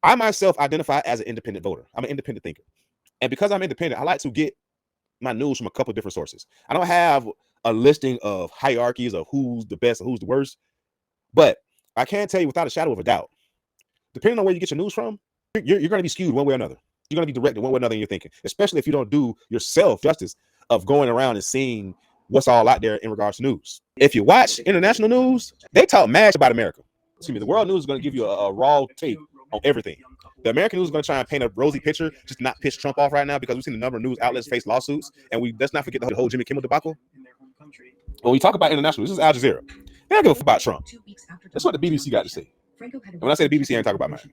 I myself identify as an independent voter. I'm an independent thinker. And because I'm independent, I like to get my news from a couple of different sources. I don't have a listing of hierarchies of who's the best and who's the worst, but I can tell you without a shadow of a doubt, depending on where you get your news from, you're going to be skewed one way or another. You're going to be directed one way or another in your thinking, especially if you don't do yourself justice of going around and seeing what's all out there in regards to news. If you watch international news, they talk mad about America. Excuse me, the world news is going to give you a raw take on everything. The American news is going to try and paint a rosy picture, just not piss Trump off right now, because we've seen a number of news outlets face lawsuits, and let's not forget the whole Jimmy Kimmel debacle. When we talk about international, this is Al Jazeera. They don't give a fuck about Trump. That's what the BBC got to say. And when I say the BBC, I ain't talking about mine.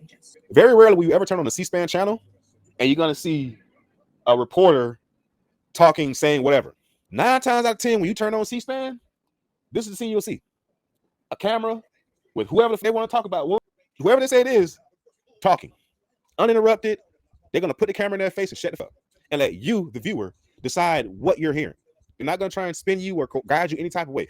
Very rarely will you ever turn on the C-SPAN channel and you're going to see a reporter talking, saying whatever. 9 times out of 10, when you turn on C-SPAN, this is the scene you'll see. A camera with whoever they want to talk about, whoever they say it is, talking. Uninterrupted. They're going to put the camera in their face and shut the fuck up and let you, the viewer, decide what you're hearing. They're not going to try and spin you or guide you any type of way.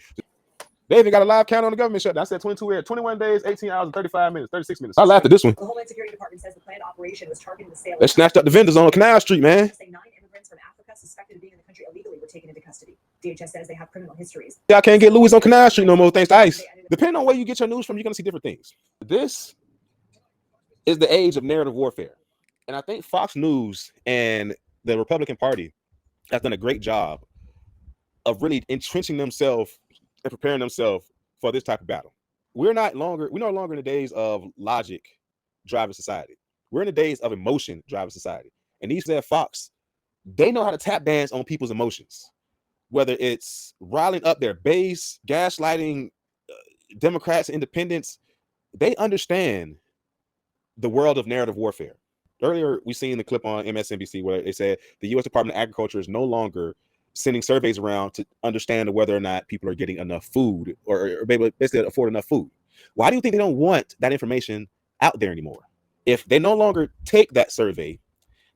They even got a live count on the government shutdown. I said 21 days, 18 hours, and 35 minutes, 36 minutes. I laughed at this one. The Homeland Security Department says the planned operation was targeting the sale. They snatched up the vendors on Canal Street, man. 9 immigrants from Africa suspected of being in the country illegally were taken into custody. DHS says they have criminal histories. Y'all can't get Louis on Canal Street no more thanks to ICE. Depending on where you get your news from, you're going to see different things. This is the age of narrative warfare. And I think Fox News and the Republican Party have done a great job of really entrenching themselves and preparing themselves for this type of battle. We're no longer in the days of logic driving society. We're in the days of emotion driving society. And these at Fox, they know how to tap dance on people's emotions, whether it's riling up their base, gaslighting Democrats, independents. They understand the world of narrative warfare. Earlier, we seen the clip on MSNBC where they said the U.S. Department of Agriculture is no longer sending surveys around to understand whether or not people are getting enough food or basically afford enough food. Why do you think they don't want that information out there anymore? If they no longer take that survey,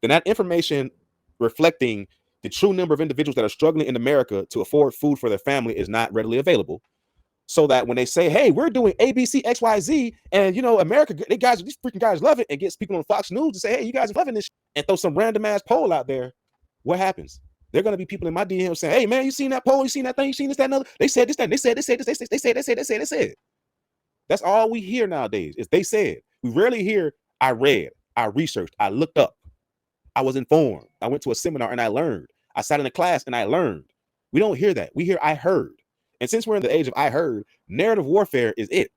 then that information reflecting the true number of individuals that are struggling in America to afford food for their family is not readily available. So that when they say, hey, we're doing ABC, XYZ, and America, these freaking guys love it, and gets people on Fox News to say, hey, you guys are loving this, and throw some random ass poll out there, what happens? There are going to be people in my DM saying, hey, man, you seen that poll? You seen that thing? You seen this, that, and other? They said this, that, they said this, they said. That's all we hear nowadays is they said. We rarely hear, I read, I researched, I looked up, I was informed, I went to a seminar and I learned, I sat in a class and I learned. We don't hear that. We hear, I heard. And since we're in the age of I heard, narrative warfare is it.